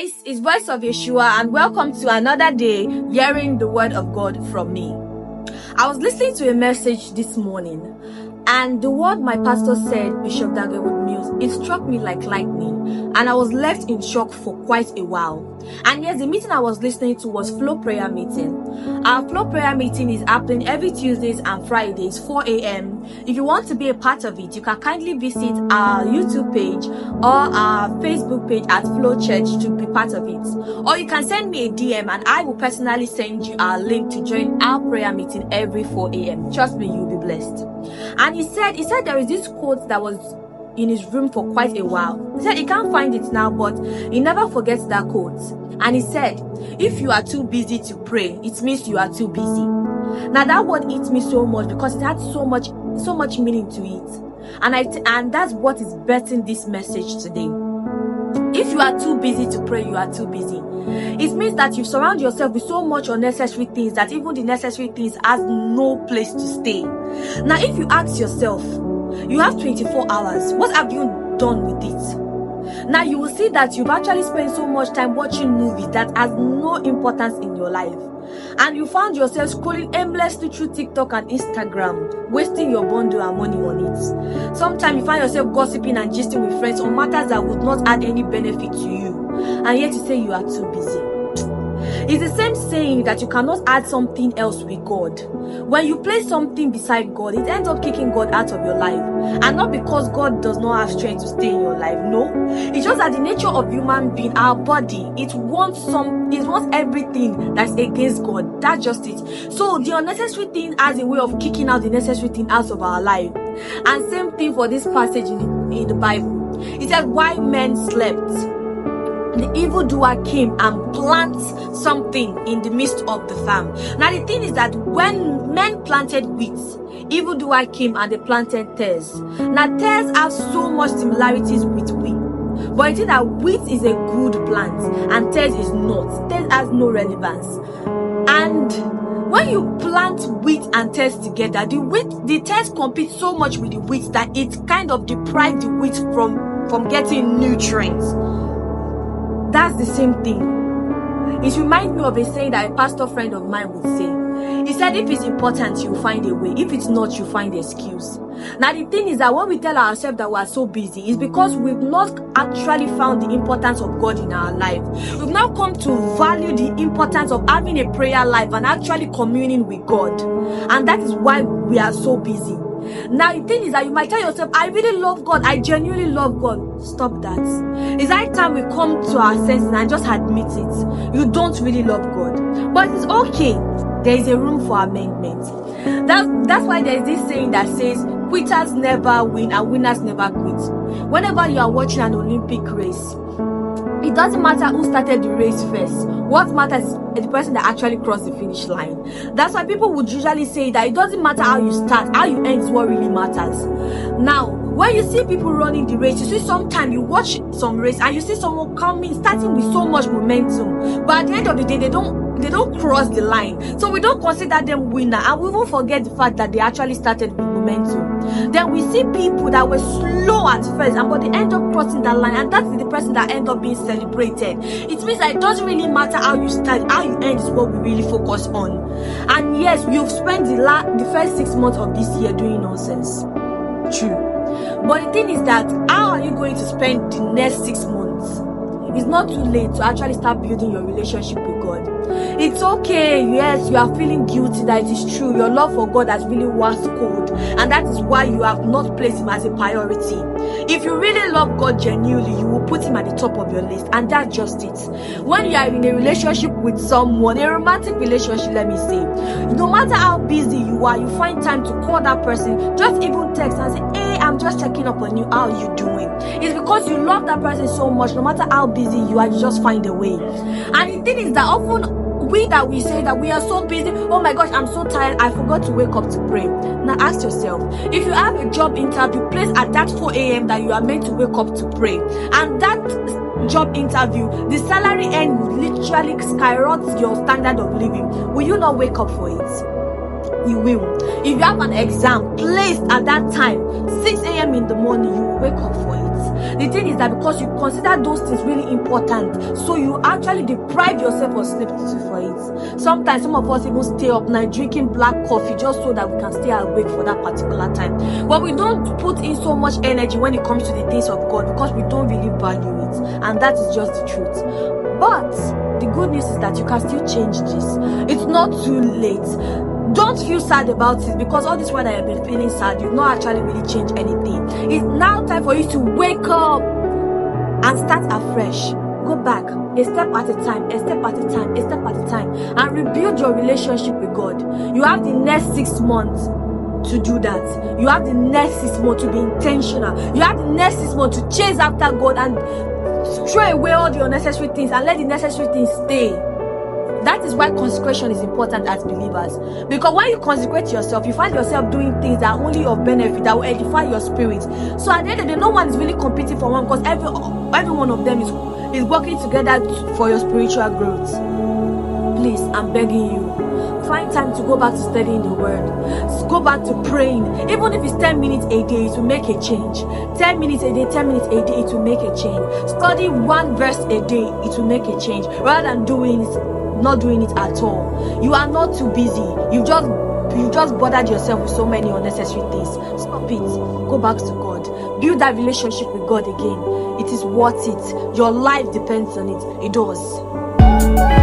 guys, it's Voice of Yeshua and welcome to another day hearing the word of God from me. I was listening to a message this morning and the word my pastor said, Bishop Dagewood Mills, it struck me like lightning and I was left in shock for quite a while. And yes, the meeting I was listening to was Flow Prayer Meeting. Our Flow Prayer Meeting is happening every Tuesdays and Fridays, 4 a.m. If you want to be a part of it, you can kindly visit our YouTube page or our Facebook page at Flow Church to be part of it. Or you can send me a DM and I will personally send you our link to join our prayer meeting every 4 a.m. Trust me, you'll be blessed. And he said there is this quote that was in his room for quite a while. He said he can't find it now, but he never forgets that quote. And he said, if you are too busy to pray, it means you are too busy. Now that word hits me so much because it had so much meaning to it. And that's what is birthing this message today. If you are too busy to pray, you are too busy. It means that you surround yourself with so much unnecessary things that even the necessary things has no place to stay. Now, if you ask yourself, you have 24 hours, what have you done with it? Now, you will see that you've actually spent so much time watching movies that has no importance in your life. And you found yourself scrolling aimlessly through TikTok and Instagram, wasting your bundle and money on it. Sometimes you find yourself gossiping and gisting with friends on matters that would not add any benefit to you. And yet you say you are too busy. It's the same saying that you cannot add something else with God. When you place something beside God, it ends up kicking God out of your life. And not because God does not have strength to stay in your life. No. It's just that the nature of human being, our body, it wants everything that's against God. That's just it. So the unnecessary thing has a way of kicking out the necessary thing out of our life. And same thing for this passage in the Bible. It says, why men slept, the evildoer came and planted something in the midst of the farm. Now the thing is that when men planted wheat, evildoer came and they planted tares. Now tares have so much similarities with wheat, but it is that wheat is a good plant and tares is not. Tares has no relevance. And when you plant wheat and tares together, the tares compete so much with the wheat that it kind of deprives the wheat from getting nutrients. That's the same thing. It reminds me of a saying that a pastor friend of mine would say. He said, if it's important, you find a way. If it's not, you find an excuse. Now, the thing is that when we tell ourselves that we are so busy, it's because we've not actually found the importance of God in our life. We've now come to value the importance of having a prayer life and actually communing with God. And that is why we are so busy. Now, the thing is that you might tell yourself, I really love God. I genuinely love God. Stop that. It's high time we come to our senses and just admit it. You don't really love God. But it's okay. There is a room for amendment. That's why there is this saying that says, quitters never win and winners never quit. Whenever you are watching an Olympic race, it doesn't matter who started the race first. What matters is the person that actually crossed the finish line. That's why people would usually say that it doesn't matter how you start, how you end is what really matters. Now, when you see people running the race, you see sometimes you watch some race and you see someone starting with so much momentum, but at the end of the day, they don't cross the line. So we don't consider them winner, and we won't forget the fact that they actually started with momentum. Then we see people that were slow at first, but they end up crossing that line, and that's the person that end up being celebrated. It means that it doesn't really matter how you start, how you end is what we really focus on. And yes, you've spent the first 6 months of this year doing nonsense. True. But the thing is that how are you going to spend the next 6 months? It's not too late to actually start building your relationship with God. It's okay, yes, you are feeling guilty that it is true. Your love for God has really waxed cold, and that is why you have not placed Him as a priority. If you really love God genuinely, you will put Him at the top of your list, and that's just it. When you are in a relationship with someone, a romantic relationship, let me say, no matter how busy you are, you find time to call that person, just even text and say, hey, I'm just checking up on you, how are you doing? It's because you love that person so much, no matter how busy you are, you just find a way. And the thing is that often we say that we are so busy, oh my gosh, I'm so tired, I forgot to wake up to pray. Now ask yourself, if you have a job interview placed at that 4 a.m. that you are meant to wake up to pray, and that job interview, the salary end would literally skyrocket your standard of living, will you not wake up for it? You will. If you have an exam placed at that time, 6 a.m. in the morning, you will wake up for it. The thing is that because you consider those things really important, so you actually deprive yourself of sleep for it. Sometimes some of us even stay up night drinking black coffee just so that we can stay awake for that particular time. But we don't put in so much energy when it comes to the things of God because we don't really value it. And that is just the truth. But the good news is that you can still change this. It's not too late. Don't feel sad about it, because all this while that you've been feeling sad, you've not actually really changed anything. It's now time for you to wake up and start afresh. Go back, a step at a time, a step at a time, a step at a time, and rebuild your relationship with God. You have the next 6 months to do that. You have the next 6 months to be intentional. You have the next 6 months to chase after God and stray away all the unnecessary things and let the necessary things stay. That is why consecration is important as believers. Because when you consecrate yourself, you find yourself doing things that are only of benefit, that will edify your spirit. So at the end of the day, no one is really competing for one, because every one of them is working together for your spiritual growth. Please, I'm begging you, find time to go back to studying the word. Go back to praying. Even if it's 10 minutes a day, it will make a change. 10 minutes a day, 10 minutes a day, it will make a change. Study one verse a day, it will make a change. Rather than not doing it at all. You are not too busy. You just bothered yourself with so many unnecessary things. Stop it. Go back to God. Build that relationship with God again. It is worth it. Your life depends on it. It does.